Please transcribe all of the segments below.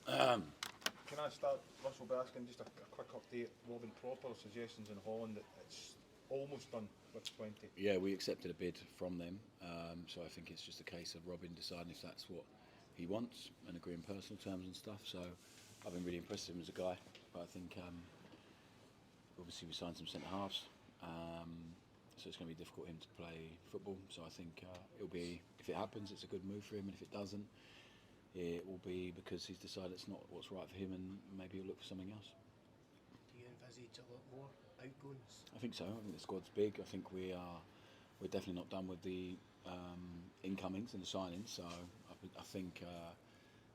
Can I start, Russell, by asking just a quick update? Robin Proper suggestions in Holland that it's almost done with 20. Yeah, we accepted a bid from them, so I think it's just a case of Robin deciding if that's what he wants and agreeing personal terms and stuff. So I've been really impressed with him as a guy, but I think obviously we signed some centre halves, so it's going to be difficult for him to play football. So I think it'll be, if it happens, it's a good move for him, and if it doesn't, it will be because he's decided it's not what's right for him, and maybe he'll look for something else. Do you envisage a lot more outgoings? I think so. I think the squad's big. I think we're definitely not done with the incomings and the signings. So I think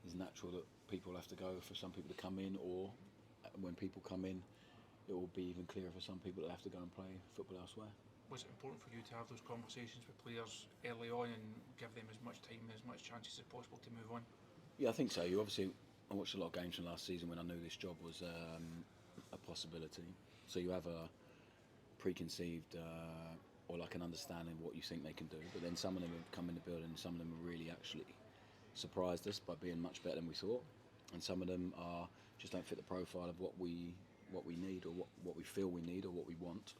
it's natural that people have to go for some people to come in, or when people come in, it will be even clearer for some people that have to go and play football elsewhere. Was it important for you to have those conversations with players early on and give them as much time and as much chances as possible to move on? Yeah, I think so. I watched a lot of games from last season when I knew this job was a possibility. So you have a preconceived or like an understanding of what you think they can do. But then some of them have come in the building and some of them have really actually surprised us by being much better than we thought. And some of them are just don't fit the profile of what we need, or what we feel we need, or what we want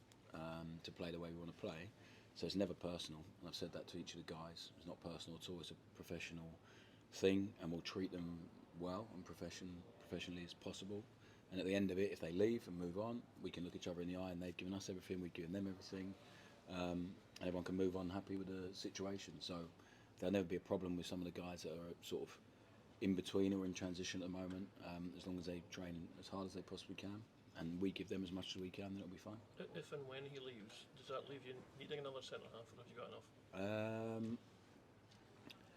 to play the way we want to play. So it's never personal, and I've said that to each of the guys. It's not personal at all. It's a professional thing, and we'll treat them well and professionally as possible. And at the end of it, if they leave and move on, we can look each other in the eye, and they've given us everything, we've given them everything, and everyone can move on happy with the situation. So there'll never be a problem with some of the guys that are sort of in between or in transition at the moment, as long as they train as hard as they possibly can, and we give them as much as we can, then it'll be fine. If and when he leaves, does that leave you needing another centre half, or have you got enough?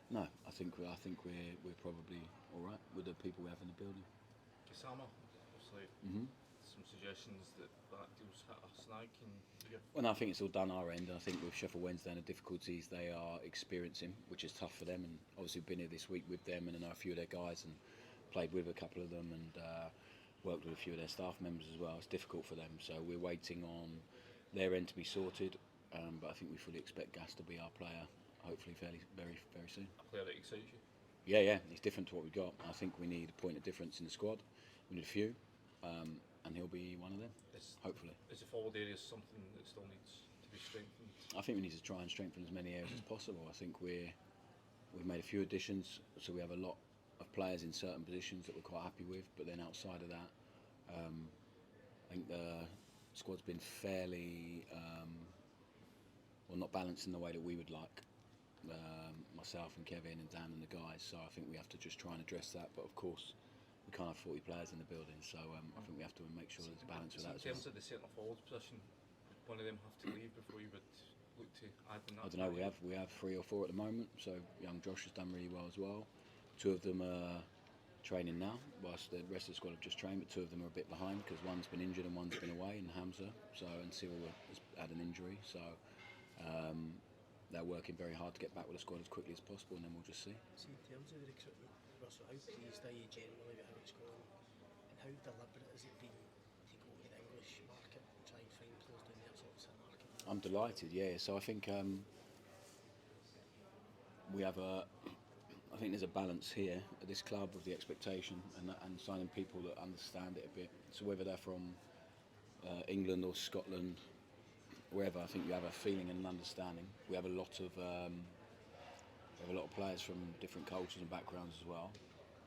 No, I think we're probably all right with the people we have in the building. Gassama, obviously, some suggestions that deal's hit a snag. Can you give? Well, no, I think it's all done our end. I think with Sheffield Wednesday and the difficulties they are experiencing, which is tough for them, and obviously we've been here this week with them, and I know a few of their guys and played with a couple of them, and worked with a few of their staff members as well. It's difficult for them, so we're waiting on their end to be sorted. But I think we fully expect Gas to be our player, hopefully very soon. A player that excites you? Yeah, he's different to what we got. I think we need a point of difference in the squad. We need a few, and he'll be one of them, hopefully. Is the forward area something that still needs to be strengthened? I think we need to try and strengthen as many areas as possible. I think we've made a few additions, so we have a lot of players in certain positions that we're quite happy with, but then outside of that, I think the squad's been fairly, not balanced in the way that we would like. Myself and Kevin and Dan and the guys, so I think we have to just try and address that, but of course we can't have 40 players in the building, so I think we have to make sure there's a balance with that as well. In terms of the centre forward position, would one of them have to leave before you would look to add in that? I don't know, we have 3 or 4 at the moment, so young Josh has done really well as well. 2 of them are training now, whilst the rest of the squad have just trained, but 2 of them are a bit behind because one's been injured and one's been away, and Hamza, and Cyril has had an injury, so they're working very hard to get back with the squad as quickly as possible, and then we'll just see. See, in terms of the recruitment, Russell, how pleased are you generally with how it's going, and how deliberate has it been to go to the English market and try and find players down there? So it's a market. I'm delighted, yeah. So I think I think there's a balance here at this club with the expectation and signing people that understand it a bit. So whether they're from England or Scotland, wherever, I think you have a feeling and an understanding. We have a lot of players from different cultures and backgrounds as well.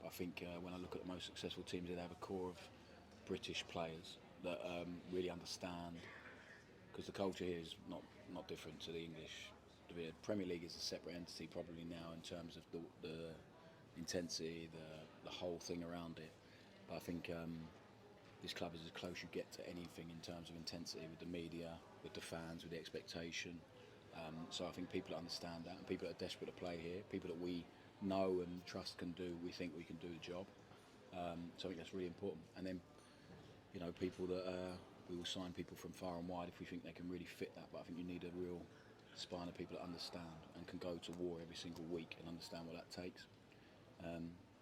I think when I look at the most successful teams, they have a core of British players that really understand, because the culture here is not different to the English. The Premier League is a separate entity probably now in terms of the intensity, the whole thing around it. But I think this club is as close you get to anything in terms of intensity, with the media, with the fans, with the expectation. So I think people understand that, and people that are desperate to play here, people that we know and trust we think we can do the job. So I think that's really important. And then, people that we will sign people from far and wide if we think they can really fit that. But I think you need a real spine of people that understand and can go to war every single week and understand what that takes.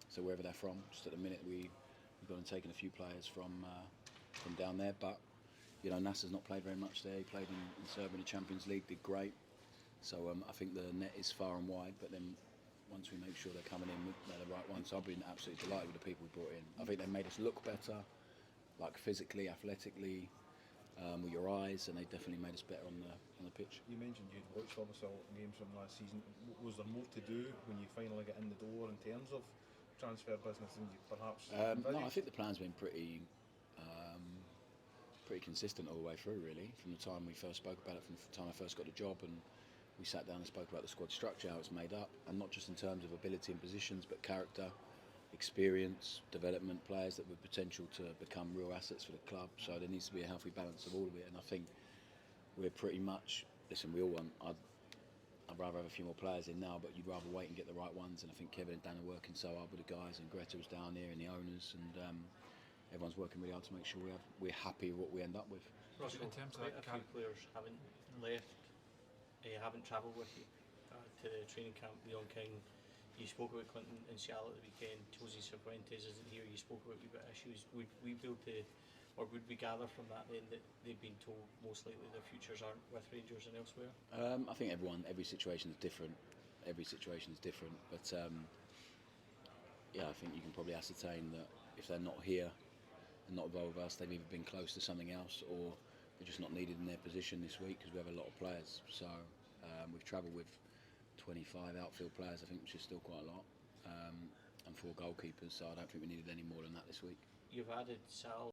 So wherever they're from, just at the minute we've gone and taken a few players from down there, but Nasser's not played very much there. He played in Serbia in the Champions League, did great. So I think the net is far and wide, but then once we make sure they're coming in, they're the right ones. So I've been absolutely delighted with the people we brought in. I think they made us look better, like physically, athletically, with your eyes, and they definitely made us better on the pitch. You mentioned you'd watched obviously a lot of games from last season. Was there more to do when you finally get in the door in terms of transfer business than you perhaps No, I think the plan's been pretty consistent all the way through, really, from the time we first spoke about it, from the time I first got the job, and we sat down and spoke about the squad structure, how it's made up, and not just in terms of ability and positions, but character, experience, development, players that with potential to become real assets for the club. So there needs to be a healthy balance of all of it, and I think we're pretty much, listen, we all want, I'd rather have a few more players in now, but you'd rather wait and get the right ones, and I think Kevin and Dan are working so hard with the guys, and Greta was down here, and the owners, and everyone's working really hard to make sure we're happy with what we end up with. Russell, In terms of quite that, a few players haven't left, haven't travelled with you to the training camp beyond King. You spoke about Clinton and Seattle at the weekend. Jose Cervantes isn't here. You spoke about a wee bit of issues. Would we be able to, or would we gather from that then that they've been told most likely their futures aren't with Rangers and elsewhere? I think every situation is different. Every situation is different, but yeah, I think you can probably ascertain that if they're not here and not involved with us, they've either been close to something else or they're just not needed in their position this week, because we have a lot of players. So we've travelled with 25 outfield players, I think, which is still quite a lot, and 4 goalkeepers. So I don't think we needed any more than that this week. You've added Sal